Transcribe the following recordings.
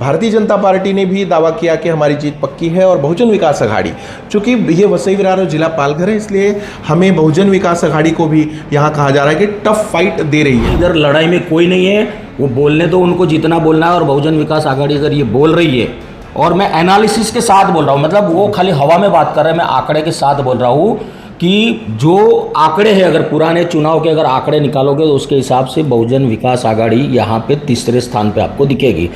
Bharatiya Janata party ने भी दावा किया कि हमारी जीत पक्की है और बहुजन विकास अघाड़ी, चूंकि ये वसई विरार और जिला पालघर है, इसलिए हमें बहुजन विकास अघाड़ी को भी यहाँ कहा जा रहा है कि टफ फाइट दे रही है। इधर लड़ाई में कोई नहीं है, वो बोलने तो उनको जितना बोलना है। और बहुजन विकास अघाड़ी अगर ये बोल रही है, और मैं एनालिसिस के साथ बोल रहा हूँ, मतलब वो खाली हवा में बात कर रहे हैं, मैं आंकड़े के साथ बोल रहा हूँ कि जो आंकड़े हैं, अगर पुराने चुनाव के अगर आंकड़े निकालोगे तो उसके हिसाब से बहुजन विकास अघाड़ी यहाँ पे तीसरे स्थान पे आपको दिखेगी।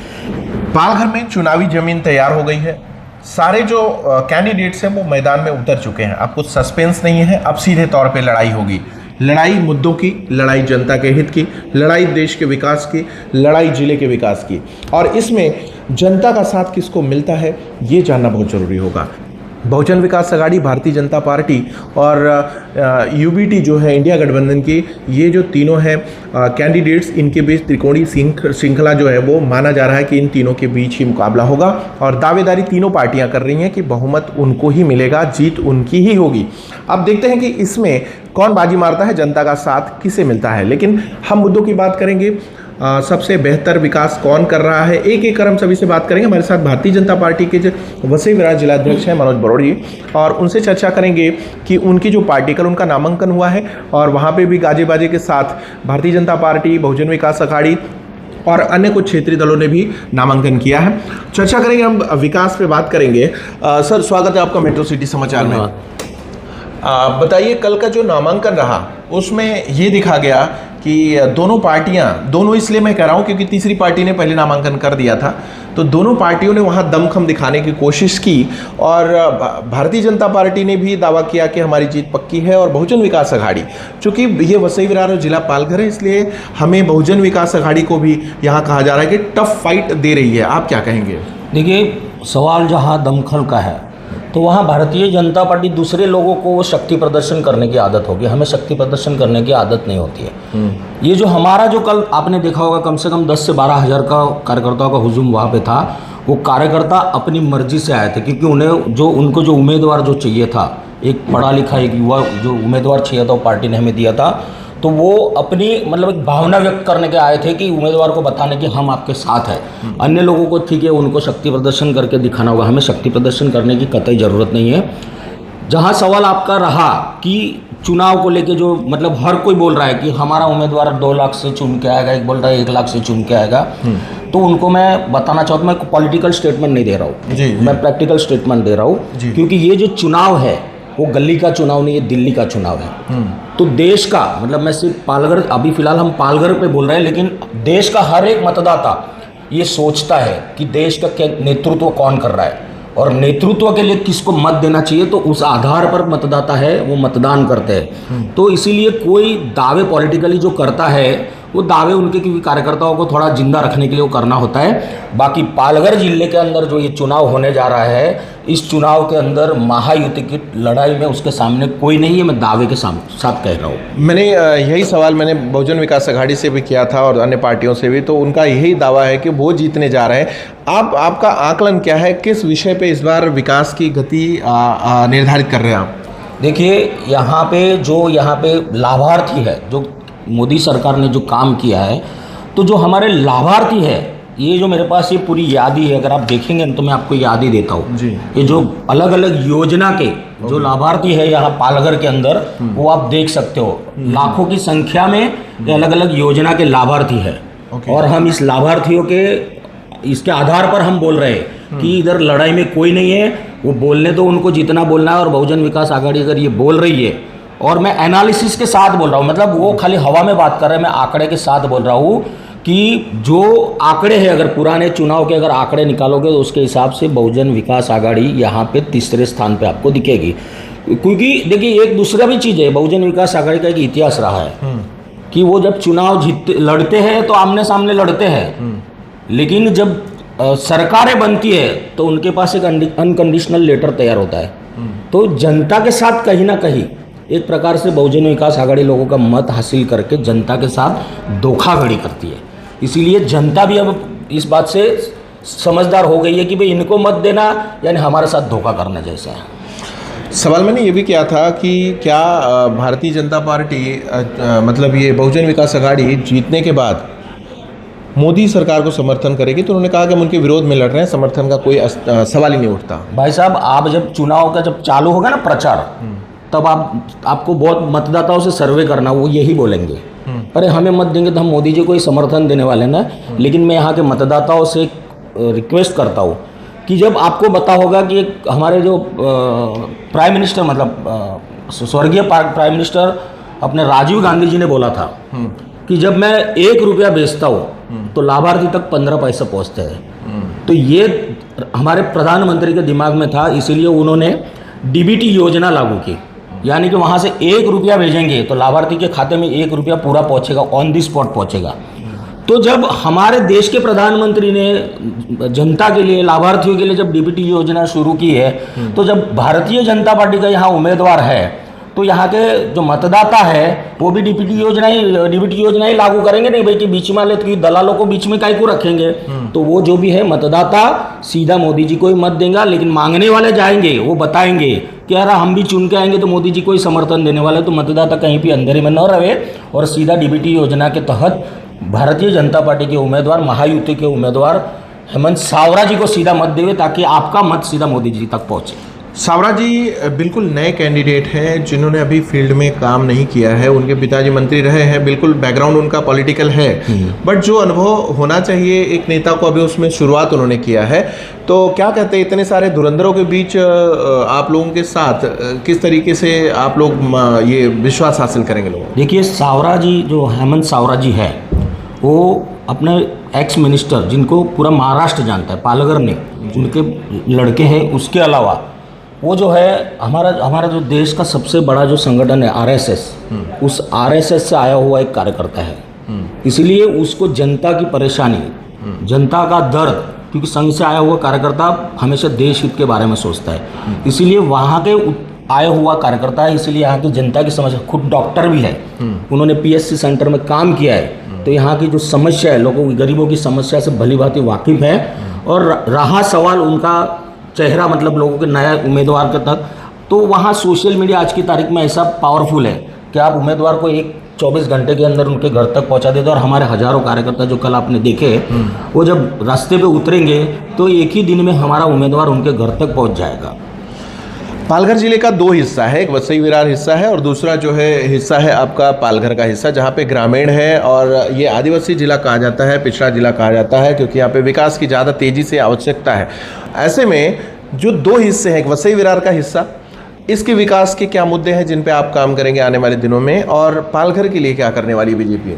पालघर में चुनावी जमीन तैयार हो गई है, सारे जो कैंडिडेट्स हैं वो मैदान में उतर चुके हैं। अब कुछ सस्पेंस नहीं है, अब सीधे तौर पे लड़ाई होगी। लड़ाई मुद्दों की, लड़ाई जनता के हित की, लड़ाई देश के विकास की, लड़ाई जिले के विकास की, और इसमें जनता का साथ किसको मिलता है ये जानना बहुत ज़रूरी होगा। बहुजन विकास अघाड़ी, भारतीय जनता पार्टी और यूबीटी जो है इंडिया गठबंधन की, ये जो तीनों हैं कैंडिडेट्स, इनके बीच त्रिकोणीय श्रृंखला जो है वो माना जा रहा है कि इन तीनों के बीच ही मुकाबला होगा। और दावेदारी तीनों पार्टियां कर रही हैं कि बहुमत उनको ही मिलेगा, जीत उनकी ही होगी। अब देखते हैं कि इसमें कौन बाजी मारता है, जनता का साथ किसे मिलता है। लेकिन हम मुद्दों की बात करेंगे, सबसे बेहतर विकास कौन कर रहा है, एक एक कर हम सभी से बात करेंगे। हमारे साथ भारतीय जनता पार्टी के जो वसई विरार जिलाध्यक्ष हैं मनोज बरोड़ जी, और उनसे चर्चा करेंगे कि उनकी जो पार्टी, कल उनका नामांकन हुआ है और वहाँ पे भी गाजे बाजे के साथ भारतीय जनता पार्टी, बहुजन विकास अघाड़ी और अन्य कुछ क्षेत्रीय दलों ने भी नामांकन किया है। चर्चा करेंगे, हम विकास पे बात करेंगे। सर, स्वागत है आपका मेट्रो सिटी समाचार में। बताइए, कल का जो नामांकन रहा उसमें ये दिखा गया कि दोनों पार्टियां, दोनों इसलिए मैं कह रहा हूं क्योंकि तीसरी पार्टी ने पहले नामांकन कर दिया था, तो दोनों पार्टियों ने वहां दमखम दिखाने की कोशिश की। और भारतीय जनता पार्टी ने भी दावा किया कि हमारी जीत पक्की है और बहुजन विकास अघाड़ी, चूंकि ये वसई विरार और जिला पालघर है, इसलिए हमें बहुजन विकास अघाड़ी को भी यहाँ कहा जा रहा है कि टफ फाइट दे रही है। आप क्या कहेंगे? देखिए, सवाल जहाँ दमखम का है तो वहाँ भारतीय जनता पार्टी दूसरे लोगों को वो शक्ति प्रदर्शन करने की आदत होगी, हमें शक्ति प्रदर्शन करने की आदत नहीं होती है। ये जो हमारा जो कल आपने देखा होगा, कम से कम 10 से 12 हज़ार का कार्यकर्ताओं का हुजूम वहाँ पे था। वो कार्यकर्ता अपनी मर्जी से आए थे, क्योंकि उनको जो उम्मीदवार जो चाहिए था, एक पढ़ा लिखा एक युवा जो उम्मीदवार चाहिए था, वो पार्टी ने हमें दिया था। तो वो अपनी मतलब एक भावना व्यक्त करने के आए थे कि उम्मीदवार को बताने कि हम आपके साथ हैं। अन्य लोगों को ठीक है, उनको शक्ति प्रदर्शन करके दिखाना होगा, हमें शक्ति प्रदर्शन करने की कतई ज़रूरत नहीं है। जहाँ सवाल आपका रहा कि चुनाव को लेके, जो मतलब हर कोई बोल रहा है कि हमारा उम्मीदवार 2 लाख से चुन के आएगा, एक बोल रहा है 1 लाख से चुन के आएगा, तो उनको मैं बताना चाहता हूँ, मैं पॉलिटिकल स्टेटमेंट नहीं दे रहा हूँ, मैं प्रैक्टिकल स्टेटमेंट दे रहा हूँ, क्योंकि ये जो चुनाव है वो गली का चुनाव नहीं, ये दिल्ली का चुनाव है। तो देश का मतलब, मैं सिर्फ पालघर, अभी फिलहाल हम पालघर पे बोल रहे हैं, लेकिन देश का हर एक मतदाता ये सोचता है कि देश का क्या नेतृत्व कौन कर रहा है और नेतृत्व के लिए किसको मत देना चाहिए, तो उस आधार पर मतदाता है वो मतदान करते हैं। तो इसीलिए कोई दावे पॉलिटिकली जो करता है, वो दावे उनके कार्यकर्ताओं को थोड़ा जिंदा रखने के लिए वो करना होता है। बाकी पालघर जिले के अंदर जो ये चुनाव होने जा रहा है, इस चुनाव के अंदर महायुति की लड़ाई में उसके सामने कोई नहीं है, मैं दावे के साथ कह रहा हूँ। मैंने यही सवाल मैंने बहुजन विकास अघाड़ी से भी किया था और अन्य पार्टियों से भी, तो उनका यही दावा है कि वो जीतने जा रहे हैं। आपका आकलन क्या है, किस विषय पे इस बार विकास की गति निर्धारित कर रहे हैं आप? देखिए, यहाँ पे लाभार्थी है, जो मोदी सरकार ने जो काम किया है, तो जो हमारे लाभार्थी है, ये जो मेरे पास ये पूरी यादी है, अगर आप देखेंगे तो मैं आपको यादी देता हूँ जी। ये जो अलग अलग योजना के जो लाभार्थी है यहाँ पालघर के अंदर, वो आप देख सकते हो, लाखों की संख्या में ये अलग अलग योजना के लाभार्थी है। और हम इस लाभार्थियों के इसके आधार पर हम बोल रहे हैं कि इधर लड़ाई में कोई नहीं है, वो बोलने तो उनको जितना बोलना है। और बहुजन विकास अघाड़ी अगर ये बोल रही है, और मैं एनालिसिस के साथ बोल रहा हूँ, मतलब वो खाली हवा में बात कर रहे हैं, मैं आंकड़े के साथ बोल रहा हूँ कि जो आंकड़े हैं, अगर पुराने चुनाव के अगर आंकड़े निकालोगे तो उसके हिसाब से बहुजन विकास अघाड़ी यहाँ पे तीसरे स्थान पे आपको दिखेगी। क्योंकि देखिए, एक दूसरा भी चीज़ है, बहुजन विकास अघाड़ी का एक इतिहास रहा है कि वो जब चुनाव लड़ते हैं तो आमने सामने लड़ते हैं, लेकिन जब सरकारें बनती है तो उनके पास एक अनकंडीशनल लेटर तैयार होता है। तो जनता के साथ कहीं ना कहीं एक प्रकार से बहुजन विकास अघाड़ी लोगों का मत हासिल करके जनता के साथ धोखाधड़ी करती है। इसीलिए जनता भी अब इस बात से समझदार हो गई है कि भाई इनको मत देना यानी हमारे साथ धोखा करना जैसा है। सवाल मैंने ये भी किया था कि क्या भारतीय जनता पार्टी मतलब ये बहुजन विकास अघाड़ी जीतने के बाद मोदी सरकार को समर्थन करेगी, तो उन्होंने कहा कि हम उनके विरोध में लड़ रहे हैं, समर्थन का कोई सवाल ही नहीं उठता। भाई साहब, आप जब चुनाव का जब चालू होगा ना प्रचार, तब आपको बहुत मतदाताओं से सर्वे करना, वो यही बोलेंगे, अरे हमें मत देंगे तो हम मोदी जी को ही समर्थन देने वाले ना। लेकिन मैं यहाँ के मतदाताओं से रिक्वेस्ट करता हूँ कि जब आपको पता होगा कि हमारे जो प्राइम मिनिस्टर, मतलब स्वर्गीय प्राइम मिनिस्टर अपने राजीव गांधी जी ने बोला था कि जब मैं 1 रुपया बेचता हूँ तो लाभार्थी तक 15 पैसे पहुँचते हैं। तो ये हमारे प्रधानमंत्री के दिमाग में था, इसीलिए उन्होंने डीबीटी योजना लागू की, यानी कि वहाँ से 1 रुपया भेजेंगे तो लाभार्थी के खाते में 1 रुपया पूरा पहुँचेगा, ऑन दी स्पॉट पहुँचेगा। तो जब हमारे देश के प्रधानमंत्री ने जनता के लिए, लाभार्थियों के लिए जब डीबीटी योजना शुरू की है, तो जब भारतीय जनता पार्टी का यहाँ उम्मीदवार है, तो यहाँ के जो मतदाता है वो भी डीबीटी योजना ही लागू करेंगे। नहीं भाई कि बीच में वाले दलालों को बीच में काहे को रखेंगे। तो वो जो भी है मतदाता सीधा मोदी जी को ही मत देगा, लेकिन मांगने वाले जाएंगे, वो बताएंगे कि यार हम भी चुन के आएंगे तो मोदी जी को ही समर्थन देने वाले। तो मतदाता कहीं भी अंधेरे में न रहे और सीधा डीबीटी योजना के तहत भारतीय जनता पार्टी के उम्मीदवार, महायुति के उम्मीदवार हेमंत सावरा जी को सीधा मत देवे, ताकि आपका मत सीधा मोदी जी तक पहुंचे। सावरा जी बिल्कुल नए कैंडिडेट हैं जिन्होंने अभी फील्ड में काम नहीं किया है। उनके पिताजी मंत्री रहे हैं, बिल्कुल बैकग्राउंड उनका पॉलिटिकल है, बट जो अनुभव होना चाहिए एक नेता को, अभी उसमें शुरुआत उन्होंने किया है। तो क्या कहते हैं, इतने सारे धुरंधरों के बीच आप लोगों के साथ किस तरीके से आप लोग ये विश्वास हासिल करेंगे लोगों? देखिए, सावरा जी जो हेमंत सावरा जी है, वो अपने एक्स मिनिस्टर जिनको पूरा महाराष्ट्र जानता है, पालघर ने उनके लड़के हैं। उसके अलावा वो जो है हमारा जो देश का सबसे बड़ा जो संगठन है आरएसएस, उस आरएसएस से आया हुआ एक कार्यकर्ता है। इसीलिए उसको जनता की परेशानी, जनता का दर्द, क्योंकि संघ से आया हुआ कार्यकर्ता हमेशा देश हित के बारे में सोचता है, इसीलिए वहाँ के आया हुआ कार्यकर्ता है। इसीलिए यहाँ की जनता की समस्या, खुद डॉक्टर भी है, उन्होंने पीएचसी सेंटर में काम किया है, तो यहाँ की जो समस्या है, लोगों की, गरीबों की समस्या से भली भांति वाकिफ है। और रहा सवाल उनका चेहरा, मतलब लोगों के नया उम्मीदवार के तक, तो वहाँ सोशल मीडिया आज की तारीख में ऐसा पावरफुल है कि आप उम्मीदवार को 24 घंटे के अंदर उनके घर तक पहुँचा देते। और हमारे हजारों कार्यकर्ता जो कल आपने देखे, वो जब रास्ते पे उतरेंगे तो एक ही दिन में हमारा उम्मीदवार उनके घर तक पहुँच जाएगा। पालघर जिले का 2 हिस्सा है, एक वसई विरार हिस्सा है और दूसरा जो है हिस्सा है आपका पालघर का हिस्सा, जहाँ पे ग्रामीण है और ये आदिवासी जिला कहा जाता है, पिछड़ा जिला कहा जाता है, क्योंकि यहाँ पे विकास की ज़्यादा तेज़ी से आवश्यकता है। ऐसे में जो 2 हिस्से हैं, एक वसई विरार का हिस्सा, इसके विकास के क्या मुद्दे हैं जिन पे आप काम करेंगे आने वाले दिनों में, और पालघर के लिए क्या करने वाली बीजेपी?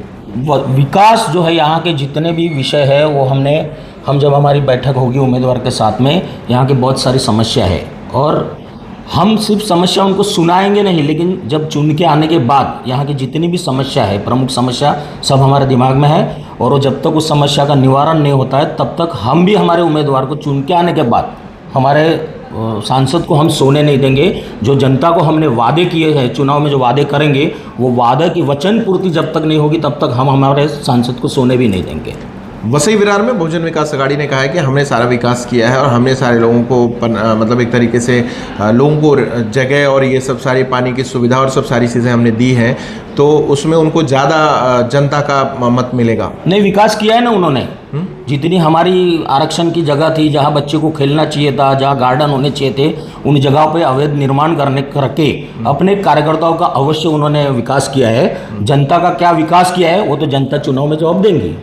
विकास जो है, यहाँ के जितने भी विषय है वो हम जब हमारी बैठक होगी उम्मीदवार के साथ में, यहाँ की बहुत सारी समस्या है और हम सिर्फ समस्या उनको सुनाएंगे नहीं, लेकिन जब चुन के आने के बाद यहाँ की जितनी भी समस्या है, प्रमुख समस्या, सब हमारे दिमाग में है। और वो जब तक उस समस्या का निवारण नहीं होता है, तब तक हम भी हमारे उम्मीदवार को चुन के आने के बाद हमारे सांसद को हम सोने नहीं देंगे। जो जनता को हमने वादे किए हैं, चुनाव में जो वादे करेंगे, वो वादे की वचन पूर्ति जब तक नहीं होगी, तब तक हम हमारे सांसद को सोने भी नहीं देंगे। वसई विरार में बहुजन विकास अघाड़ी ने कहा है कि हमने सारा विकास किया है और हमने सारे लोगों को मतलब एक तरीके से लोगों को जगह और ये सब सारी पानी की सुविधा और सब सारी चीज़ें हमने दी हैं, तो उसमें उनको ज़्यादा जनता का मत मिलेगा। नहीं, विकास किया है ना उन्होंने। जितनी हमारी आरक्षण की जगह थी, जहाँ बच्चे को खेलना चाहिए था, जहाँ गार्डन होने चाहिए थे, उन जगहों पे अवैध निर्माण करके अपने कार्यकर्ताओं का अवश्य उन्होंने विकास किया है। जनता का क्या विकास किया है वो तो जनता चुनाव में जवाब देंगी।